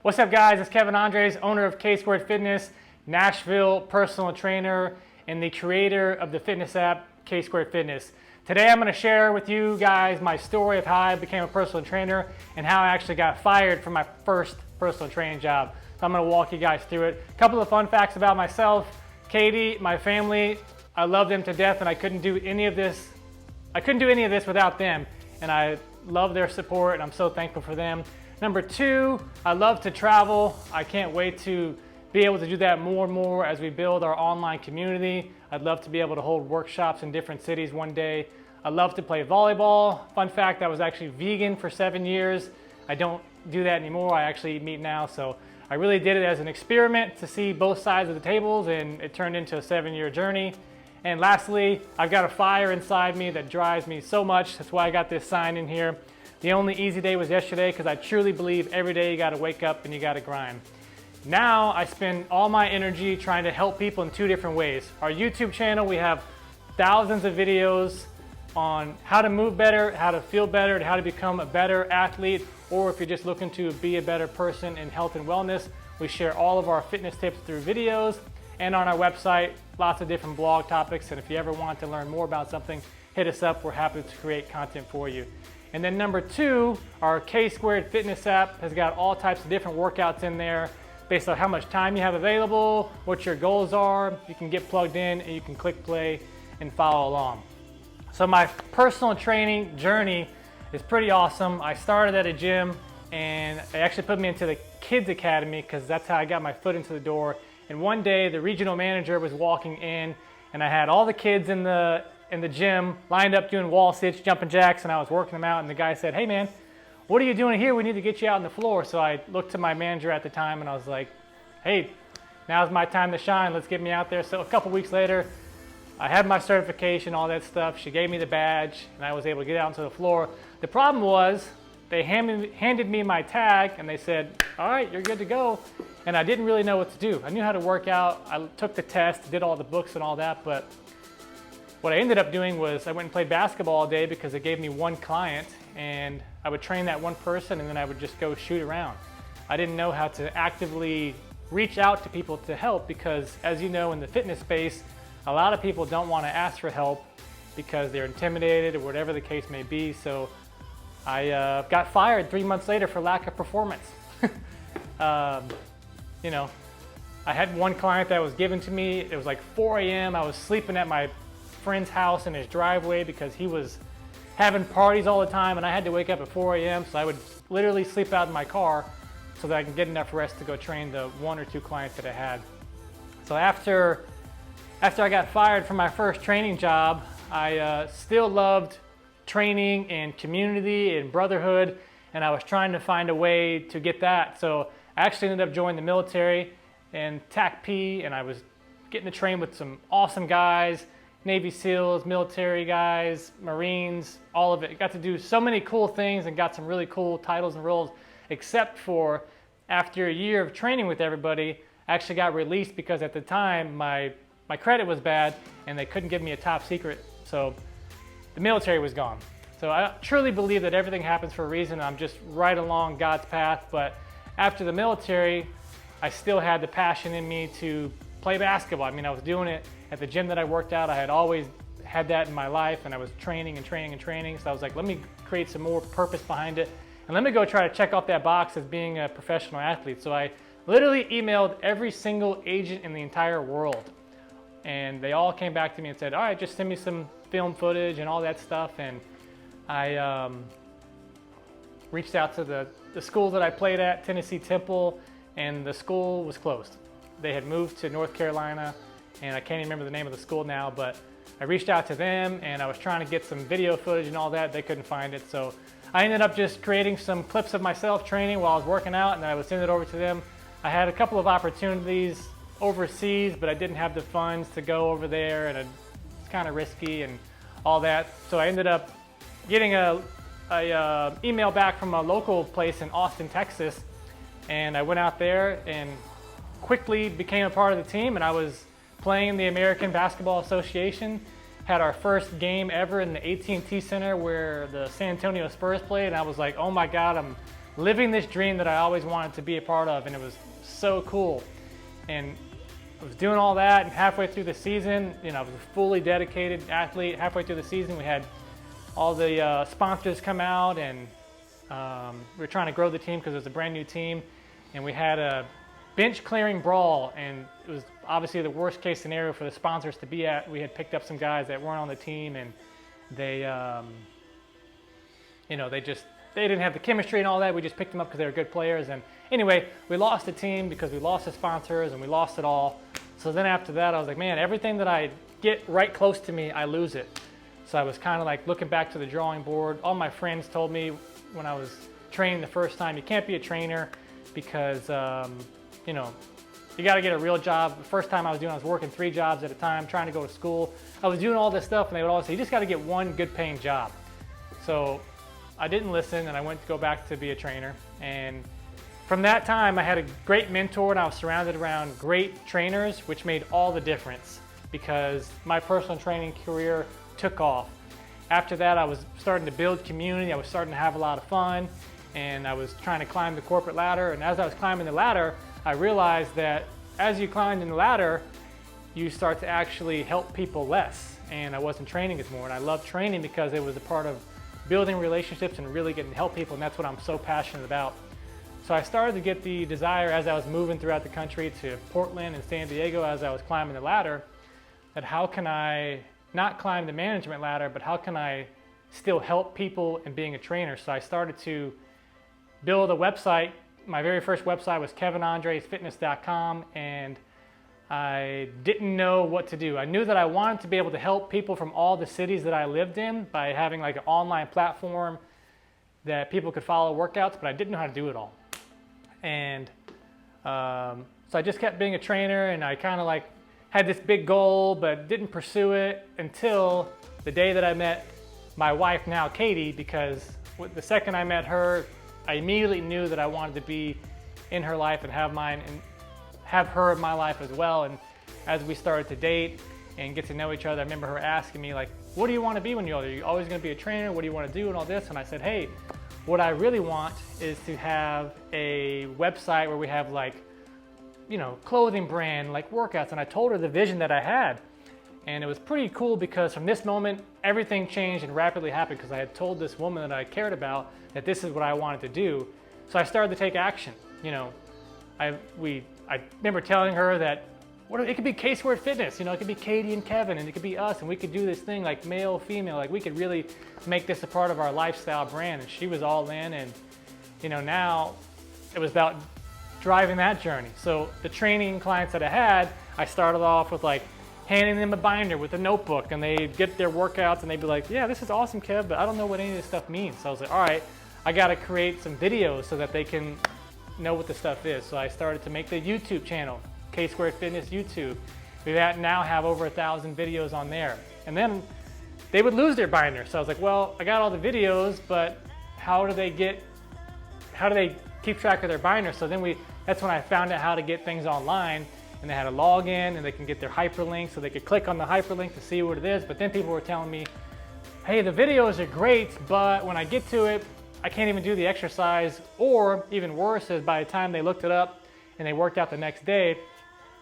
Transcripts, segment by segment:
What's up, guys? It's Kevin Andres, owner of K-Squared Fitness, Nashville personal trainer, and the creator of the fitness app, K-Squared Fitness. Today I'm going to share with you guys my story of how I became a personal trainer and how I actually got fired from my first personal training job. So I'm going to walk you guys through it. A couple of fun facts about myself. Katie, my family, I love them to death, and I couldn't do any of this without them, and I love their support, and I'm so thankful for them. Number two, I love to travel. I can't wait to be able to do that more and more as we build our online community. I'd love to be able to hold workshops in different cities one day. I love to play volleyball. Fun fact, I was actually vegan for 7 years. I don't do that anymore. I actually eat meat now. So I really did it as an experiment to see both sides of the tables, and it turned into a 7-year journey. And lastly, I've got a fire inside me that drives me so much. That's why I got this sign in here. The only easy day was yesterday, because I truly believe every day you got to wake up and you got to grind. Now I spend all my energy trying to help people in two different ways. Our YouTube channel, we have thousands of videos on how to move better, how to feel better, and how to become a better athlete, or if you're just looking to be a better person in health and wellness. We share all of our fitness tips through videos, and on our website, lots of different blog topics. And if you ever want to learn more about something, hit us up. We're happy to create content for you. And then number two, our K-Squared Fitness app has got all types of different workouts in there based on how much time you have available, what your goals are. You can get plugged in and you can click play and follow along. So my personal training journey is pretty awesome. I started at a gym, and they actually put me into the kids academy because that's how I got my foot into the door. And one day the regional manager was walking in, and I had all the kids in the gym lined up doing wall sits, jumping jacks, and I was working them out, and the guy said, "Hey man, what are you doing here? We need to get you out on the floor." So I looked to my manager at the time and I was like, "Hey, now's my time to shine. Let's get me out there." So a couple weeks later, I had my certification, all that stuff. She gave me the badge and I was able to get out onto the floor. The problem was they handed me my tag and they said, "All right, you're good to go." And I didn't really know what to do. I knew how to work out. I took the test, did all the books and all that, but what I ended up doing was I went and played basketball all day because it gave me one client, and I would train that one person and then I would just go shoot around. I didn't know how to actively reach out to people to help because, as you know, in the fitness space, a lot of people don't want to ask for help because they're intimidated or whatever the case may be. So I got fired 3 months later for lack of performance. You know, I had one client that was given to me. It was like 4 a.m. I was sleeping at my friend's house in his driveway because he was having parties all the time, and I had to wake up at 4 a.m. So I would literally sleep out in my car so that I can get enough rest to go train the 1 or 2 clients that I had. So after I got fired from my first training job, I still loved training and community and brotherhood, and I was trying to find a way to get that. So I actually ended up joining the military in TACP, and I was getting to train with some awesome guys, Navy SEALs, military guys, Marines, all of it. Got to do so many cool things and got some really cool titles and roles, except for after a year of training with everybody, I actually got released because at the time my credit was bad and they couldn't give me a top secret. So the military was gone. So I truly believe that everything happens for a reason. I'm just right along God's path. But after the military, I still had the passion in me to play basketball. I mean, I was doing it at the gym that I worked out. I had always had that in my life, and I was training and training and training. So I was like, let me create some more purpose behind it, and let me go try to check off that box as being a professional athlete. So I literally emailed every single agent in the entire world, and they all came back to me and said, "All right, just send me some film footage and all that stuff." And I reached out to the school that I played at, Tennessee Temple, and the school was closed. They had moved to North Carolina, and I can't even remember the name of the school now, but I reached out to them and I was trying to get some video footage and all that. They couldn't find it. So I ended up just creating some clips of myself training while I was working out, and then I would send it over to them. I had a couple of opportunities overseas, but I didn't have the funds to go over there, and it's kind of risky and all that. So I ended up getting a email back from a local place in Austin, Texas, and I went out there and quickly became a part of the team, and I was playing in the American Basketball Association. Had our first game ever in the AT&T Center where the San Antonio Spurs played, and I was like, oh my God, I'm living this dream that I always wanted to be a part of, and it was so cool. And I was doing all that, and halfway through the season, I was a fully dedicated athlete. Halfway through the season, we had all the sponsors come out, and we were trying to grow the team because it was a brand new team. And we had a bench clearing brawl, and it was obviously the worst case scenario for the sponsors to be at. We had picked up some guys that weren't on the team, and they, they didn't have the chemistry and all that. We just picked them up because they were good players. And anyway, we lost the team because we lost the sponsors and we lost it all. So then after that, I was like, man, everything that I get right close to me, I lose it. So I was kind of like looking back to the drawing board. All my friends told me when I was training the first time, you can't be a trainer because, you got to get a real job. The first time I was working 3 jobs at a time, trying to go to school. I was doing all this stuff, and they would always say, you just got to get one good paying job. So I didn't listen, and I went to go back to be a trainer. And from that time, I had a great mentor, and I was surrounded around great trainers, which made all the difference because my personal training career took off. After that, I was starting to build community. I was starting to have a lot of fun, and I was trying to climb the corporate ladder. And as I was climbing the ladder, I realized that as you climb in the ladder, you start to actually help people less. And I wasn't training as more. And I loved training because it was a part of building relationships and really getting to help people. And that's what I'm so passionate about. So I started to get the desire as I was moving throughout the country to Portland and San Diego as I was climbing the ladder, that how can I not climb the management ladder, but how can I still help people in being a trainer? So I started to build a website. My very first website was kevinandresfitness.com, and I didn't know what to do. I knew that I wanted to be able to help people from all the cities that I lived in by having like an online platform that people could follow workouts, but I didn't know how to do it all. And so I just kept being a trainer, and I kind of like had this big goal, but didn't pursue it until the day that I met my wife now, Katie, because the second I met her, I immediately knew that I wanted to be in her life and have mine and have her in my life as well. And as we started to date and get to know each other, I remember her asking me like, what do you want to be when you're older? Are you always going to be a trainer? What do you want to do and all this? And I said, hey, what I really want is to have a website where we have like, clothing brand, like workouts. And I told her the vision that I had. And it was pretty cool because from this moment, everything changed and rapidly happened because I had told this woman that I cared about that this is what I wanted to do. So I started to take action. I remember telling her that it could be K-Squared Fitness, it could be Katie and Kevin, and it could be us, and we could do this thing like male, female, like we could really make this a part of our lifestyle brand. And she was all in, and now it was about driving that journey. So the training clients that I had, I started off with like handing them a binder with a notebook, and they'd get their workouts and they'd be like, yeah, this is awesome, Kev, but I don't know what any of this stuff means. So I was like, all right, I got to create some videos so that they can know what the stuff is. So I started to make the YouTube channel, K-Squared Fitness YouTube. We now have over 1,000 videos on there. And then they would lose their binder. So I was like, well, I got all the videos, but how do they keep track of their binder? So then that's when I found out how to get things online. And they had a login, and they can get their hyperlink, so they could click on the hyperlink to see what it is. But then people were telling me, hey, the videos are great, but when I get to it, I can't even do the exercise. Or even worse is by the time they looked it up and they worked out the next day,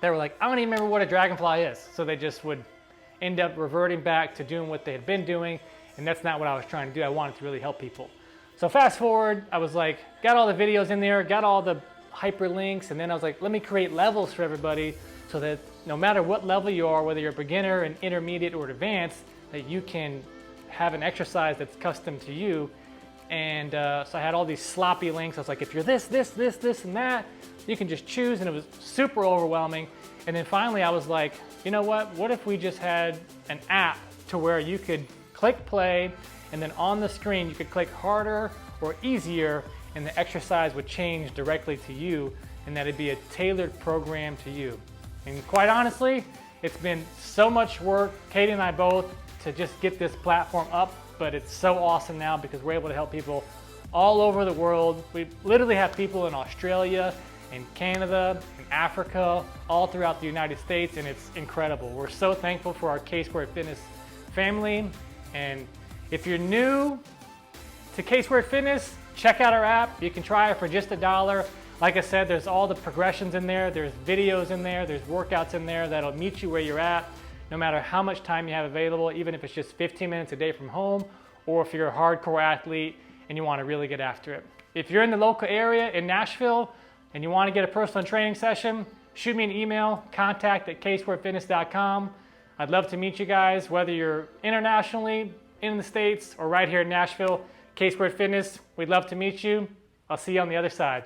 they were like, I don't even remember what a dragonfly is. So they just would end up reverting back to doing what they had been doing. And that's not what I was trying to do. I wanted to really help people. So fast forward, I was like, got all the videos in there, got all the hyperlinks, and then I was like, let me create levels for everybody so that no matter what level you are, whether you're a beginner, an intermediate, or advanced, that you can have an exercise that's custom to you. And so I had all these sloppy links. I was like, if you're this, and that, you can just choose, and it was super overwhelming. And then finally I was like, you know what if we just had an app to where you could click play, and then on the screen you could click harder or easier, and the exercise would change directly to you, and that it'd be a tailored program to you. And quite honestly, it's been so much work, Katie and I both, to just get this platform up, but it's so awesome now because we're able to help people all over the world. We literally have people in Australia, in Canada, in Africa, all throughout the United States, and it's incredible. We're so thankful for our K-Squared Fitness family. And if you're new to K-Squared Fitness, check out our app. You can try it for just $1. Like I said, there's all the progressions in there. There's videos in there. There's workouts in there that'll meet you where you're at, no matter how much time you have available, even if it's just 15 minutes a day from home, or if you're a hardcore athlete and you want to really get after it. If you're in the local area in Nashville and you want to get a personal training session, shoot me an email, contact@ksquarefitness.com. I'd love to meet you guys, whether you're internationally, in the States, or right here in Nashville. K Squared Fitness, we'd love to meet you. I'll see you on the other side.